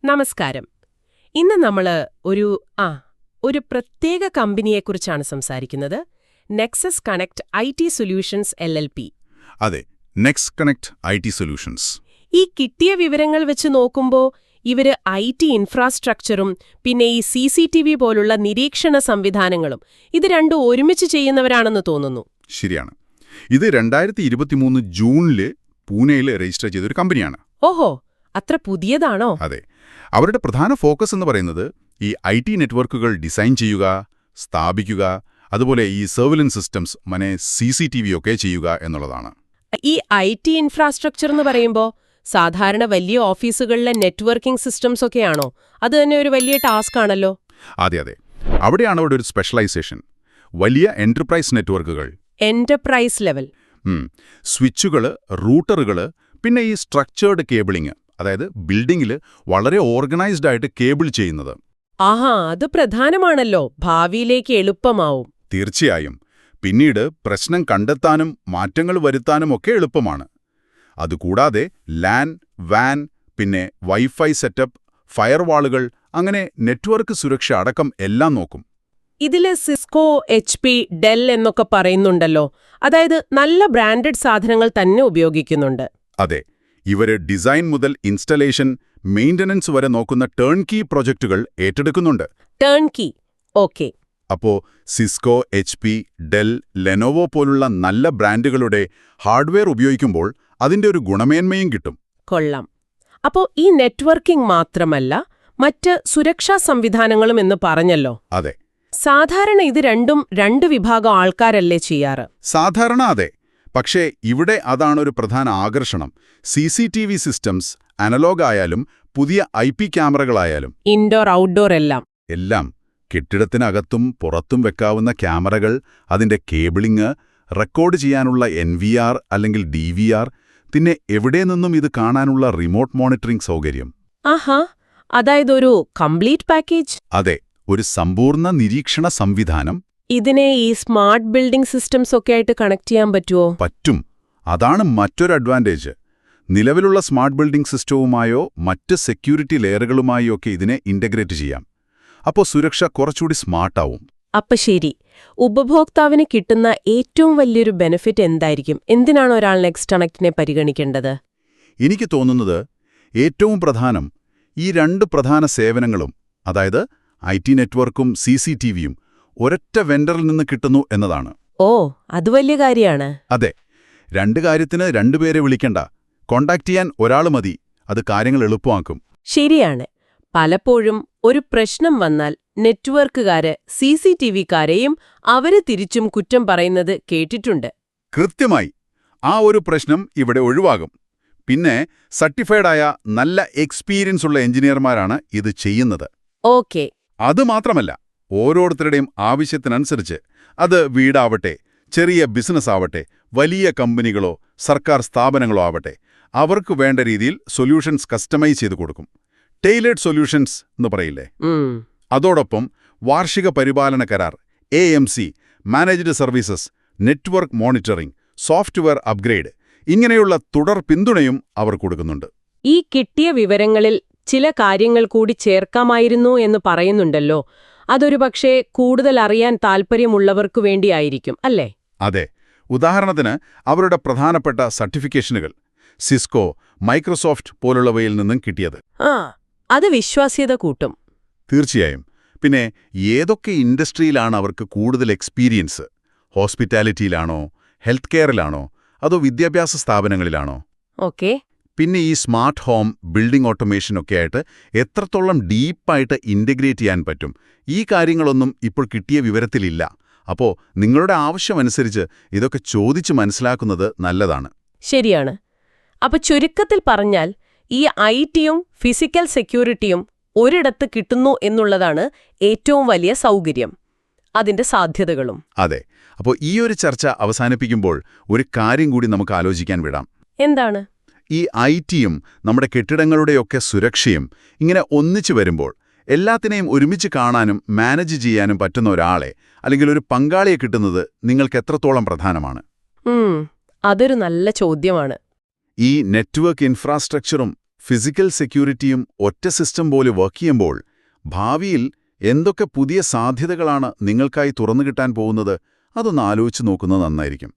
നമസ്കാരം. ഇന്ന് നമ്മൾ ഒരു പ്രത്യേക കമ്പനിയെക്കുറിച്ചാണ് സംസാരിക്കുന്നത്. Nexus connect IT solutions LLP. അതെ, നെക്സ്റ്റ് കണക്ട് IT സൊല്യൂഷൻസ്. ഈ കിട്ടിയ വിവരങ്ങൾ വെച്ച് നോക്കുമ്പോൾ ഇവര് IT ഇൻഫ്രാസ്ട്രക്ചറും പിന്നെ ഈ CCTV പോലുള്ള നിരീക്ഷണ സംവിധാനങ്ങളും ഇത് രണ്ടും ഒരുമിച്ച് ചെയ്യുന്നവരാണെന്ന് തോന്നുന്നു. ശരിയാണ്. ഇത് 2023 ജൂണിൽ പൂനെയിൽ രജിസ്റ്റർ ചെയ്തൊരു കമ്പനിയാണ്. ഓഹോ, അത്ര പുതിയതാണോ? അതെ. അവരുടെ പ്രധാന ഫോക്കസ് എന്ന് പറയുന്നത് ഈ IT നെറ്റ്വർക്കുകൾ ഡിസൈൻ ചെയ്യുക, സ്ഥാപിക്കുക, അതുപോലെ ഈ സർവിലൻസ് സിസ്റ്റംസ് CCTV ഒക്കെ ചെയ്യുക എന്നുള്ളതാണ്. ഈ IT ഇൻഫ്രാസ്ട്രക്ചർ എന്ന് പറയുമ്പോൾ സാധാരണ വലിയ ഓഫീസുകളിലെ നെറ്റ്വർക്കിംഗ് സിസ്റ്റംസ് ഒക്കെയാണോ? അത് തന്നെ ഒരു വലിയ ടാസ്ക് ആണല്ലോ. അതെ. അവിടെയാണ് അവിടെ ഒരു സ്പെഷ്യലൈസേഷൻ. വലിയ എന്റർപ്രൈസ് നെറ്റ്വർക്കുകൾ, എന്റർപ്രൈസ് ലെവൽ, സ്വിച്ചുകൾ, റൂട്ടറുകൾ, പിന്നെ ഈ സ്ട്രക്ചേർഡ് കേബിളിംഗ്, അതായത് ബിൽഡിംഗിൽ വളരെ ഓർഗനൈസ്ഡ് ആയിട്ട് കേബിൾ ചെയ്യുന്നത്. ആഹാ, അത് പ്രധാനമാണല്ലോ. ഭാവിയിലേക്ക് എളുപ്പമാവും. തീർച്ചയായും. പിന്നീട് പ്രശ്നം കണ്ടെത്താനും മാറ്റങ്ങൾ വരുത്താനും ഒക്കെ എളുപ്പമാണ്. അതുകൂടാതെ LAN, WAN, പിന്നെ വൈഫൈ സെറ്റപ്പ്, ഫയർവാളുകൾ, അങ്ങനെ നെറ്റ്വർക്ക് സുരക്ഷ അടക്കം എല്ലാം നോക്കും. ഇതില് സിസ്കോ, HP, ഡെൽ എന്നൊക്കെ പറയുന്നുണ്ടല്ലോ. അതായത് നല്ല ബ്രാൻഡഡ് സാധനങ്ങൾ തന്നെ ഉപയോഗിക്കുന്നുണ്ട്. അതെ. ഇവര് ഡിസൈൻ മുതൽ ഇൻസ്റ്റലേഷൻ, മെയിന്റനൻസ് വരെ നോക്കുന്ന ടേൺ കീ പ്രൊജക്ടുകൾ ഏറ്റെടുക്കുന്നുണ്ട്. Turn key, okay. അപ്പോ സിസ്കോ, HP, ഡെൽ, ലെനോവോ പോലുള്ള നല്ല ബ്രാൻഡുകളുടെ ഹാർഡ്വെയർ ഉപയോഗിക്കുമ്പോൾ അതിന്റെ ഒരു ഗുണമേന്മയും കിട്ടും. കൊള്ളാം. അപ്പോ ഈ നെറ്റ്വർക്കിംഗ് മാത്രമല്ല, മറ്റ് സുരക്ഷാ സംവിധാനങ്ങളും എന്ന് പറഞ്ഞല്ലോ. അതെ. സാധാരണ ഇത് രണ്ടും രണ്ട് വിഭാഗം ആൾക്കാരല്ലേ ചെയ്യാറ്? സാധാരണ അതെ. പക്ഷേ ഇവിടെ അതാണൊരു പ്രധാന ആകർഷണം. CCTV സിസ്റ്റംസ്, അനലോഗ് ആയാലും പുതിയ IP ക്യാമറകളായാലും, ഇൻഡോർ ഔട്ട്ഡോർ എല്ലാം കെട്ടിടത്തിനകത്തും പുറത്തും വെക്കാവുന്ന ക്യാമറകൾ, അതിന്റെ കേബിളിംഗ്, റെക്കോർഡ് ചെയ്യാനുള്ള NVR അല്ലെങ്കിൽ DVR, പിന്നെ എവിടെ നിന്നും ഇത് കാണാനുള്ള റിമോട്ട് മോണിറ്ററിംഗ് സൗകര്യം. ആഹാ, അതായത് ഒരു കംപ്ലീറ്റ് പാക്കേജ്. അതെ, ഒരു സമ്പൂർണ്ണ നിരീക്ഷണ സംവിധാനം. ഇതിനെ ഈ സ്മാർട്ട് ബിൽഡിംഗ് സിസ്റ്റംസ് ഒക്കെ ആയിട്ട് കണക്ട് ചെയ്യാൻ പറ്റുമോ? പറ്റും. അതാണ് മറ്റൊരു അഡ്വാൻറ്റേജ്. നിലവിലുള്ള സ്മാർട്ട് ബിൽഡിംഗ് സിസ്റ്റവുമായോ മറ്റ് സെക്യൂരിറ്റി ലെയറുകളുമായോ ഒക്കെ ഇതിനെ ഇൻ്റഗ്രേറ്റ് ചെയ്യാം. അപ്പോൾ സുരക്ഷ കുറച്ചുകൂടി സ്മാർട്ടാവും. അപ്പൊ ശരി, ഉപഭോക്താവിന് കിട്ടുന്ന ഏറ്റവും വലിയൊരു ബെനിഫിറ്റ് എന്തായിരിക്കും? എന്തിനാണ് ഒരാൾ നെക്സ്റ്റ് കണക്റ്റിനെ പരിഗണിക്കേണ്ടത്? എനിക്ക് തോന്നുന്നത് ഏറ്റവും പ്രധാനം ഈ രണ്ട് പ്രധാന സേവനങ്ങളും, അതായത് IT നെറ്റ്വർക്കും CCTVയും ഒരൊറ്റ വെണ്ടറിൽ നിന്ന് കിട്ടുന്നു എന്നതാണ്. ഓ, അത് വലിയ കാര്യമാണ്. അതെ. രണ്ട് കാര്യത്തിന് രണ്ടുപേരെ വിളിക്കണ്ട, കോണ്ടാക്ട് ചെയ്യാൻ ഒരാൾ മതി. അത് കാര്യങ്ങൾ എളുപ്പമാക്കും. ശരിയാണ്. പലപ്പോഴും ഒരു പ്രശ്നം വന്നാൽ നെറ്റ്വർക്കുകാര് CCTVക്കാരെയും അവര് തിരിച്ചും കുറ്റം പറയുന്നത് കേട്ടിട്ടുണ്ട്. കൃത്യമായി. ആ ഒരു പ്രശ്നം ഇവിടെ ഒഴിവാകും. പിന്നെ സർട്ടിഫൈഡായ നല്ല എക്സ്പീരിയൻസ് ഉള്ള എഞ്ചിനീയർമാരാണ് ഇത് ചെയ്യുന്നത്. ഓക്കെ. അതുമാത്രമല്ല, ഓരോരുത്തരുടെയും ആവശ്യത്തിനനുസരിച്ച്, അത് വീടാവട്ടെ, ചെറിയ ബിസിനസ് ആവട്ടെ, വലിയ കമ്പനികളോ സർക്കാർ സ്ഥാപനങ്ങളോ ആവട്ടെ, അവർക്ക് വേണ്ട രീതിയിൽ സൊല്യൂഷൻസ് കസ്റ്റമൈസ് ചെയ്ത് കൊടുക്കും. ടെയിലേഡ് സൊല്യൂഷൻസ് എന്ന് പറയില്ലേ? അതോടൊപ്പം വാർഷിക പരിപാലന കരാർ, AMC, managed services, network monitoring, software upgrade, ഇങ്ങനെയുള്ള തുടർ പിന്തുണയും അവർ കൊടുക്കുന്നുണ്ട്. ഈ കിട്ടിയ വിവരങ്ങളിൽ ചില കാര്യങ്ങൾ കൂടി ചേർക്കാമായിരുന്നു എന്ന് പറയുന്നുണ്ടല്ലോ. അതൊരു പക്ഷേ കൂടുതൽ അറിയാൻ താൽപ്പര്യമുള്ളവർക്കു വേണ്ടിയായിരിക്കും, അല്ലേ? അതെ. ഉദാഹരണത്തിന് അവരുടെ പ്രധാനപ്പെട്ട സർട്ടിഫിക്കേഷനുകൾ, സിസ്കോ, മൈക്രോസോഫ്റ്റ് പോലുള്ളവയിൽ നിന്നും കിട്ടിയത്. അത് വിശ്വാസ്യത കൂട്ടും. തീർച്ചയായും. പിന്നെ ഏതൊക്കെ ഇൻഡസ്ട്രിയിലാണ് അവർക്ക് കൂടുതൽ എക്സ്പീരിയൻസ്? ഹോസ്പിറ്റാലിറ്റിയിലാണോ, ഹെൽത്ത് കെയറിലാണോ, അതോ വിദ്യാഭ്യാസ സ്ഥാപനങ്ങളിലാണോ? ഓക്കെ. പിന്നെ ഈ സ്മാർട്ട് ഹോം, ബിൽഡിംഗ് ഓട്ടോമേഷനൊക്കെ ആയിട്ട് എത്രത്തോളം ഡീപ്പായിട്ട് ഇൻ്റഗ്രേറ്റ് ചെയ്യാൻ പറ്റും? ഈ കാര്യങ്ങളൊന്നും ഇപ്പോൾ കിട്ടിയ വിവരത്തിലില്ല. അപ്പോൾ നിങ്ങളുടെ ആവശ്യമനുസരിച്ച് ഇതൊക്കെ ചോദിച്ച് മനസ്സിലാക്കുന്നത് നല്ലതാണ്. ശരിയാണ്. അപ്പൊ ചുരുക്കത്തിൽ പറഞ്ഞാൽ ഈ ITയും ഫിസിക്കൽ സെക്യൂരിറ്റിയും ഒരിടത്ത് കിട്ടുന്നു എന്നുള്ളതാണ് ഏറ്റവും വലിയ സൗകര്യം, അതിന്റെ സാധ്യതകളും. അതെ. അപ്പോൾ ഈ ഒരു ചർച്ച അവസാനിപ്പിക്കുമ്പോൾ ഒരു കാര്യം കൂടി നമുക്ക് ആലോചിക്കാൻ വിടാം. എന്താണ്? ഈ ITയും നമ്മുടെ കെട്ടിടങ്ങളുടെയൊക്കെ സുരക്ഷയും ഇങ്ങനെ ഒന്നിച്ചു വരുമ്പോൾ എല്ലാത്തിനെയും ഒരുമിച്ച് കാണാനും മാനേജ് ചെയ്യാനും പറ്റുന്ന ഒരാളെ അല്ലെങ്കിൽ ഒരു പങ്കാളിയെ കിട്ടുന്നത് നിങ്ങൾക്ക് എത്രത്തോളം പ്രധാനമാണ്? അതൊരു നല്ല ചോദ്യമാണ്. ഈ നെറ്റ്വർക്ക് ഇൻഫ്രാസ്ട്രക്ചറും ഫിസിക്കൽ സെക്യൂരിറ്റിയും ഒറ്റ സിസ്റ്റം പോലെ വർക്ക് ചെയ്യുമ്പോൾ ഭാവിയിൽ എന്തൊക്കെ പുതിയ സാധ്യതകളാണ് നിങ്ങൾക്കായി തുറന്നുകിട്ടാൻ പോകുന്നത് അതൊന്ന് ആലോചിച്ച് നോക്കുന്നത് നന്നായിരിക്കും.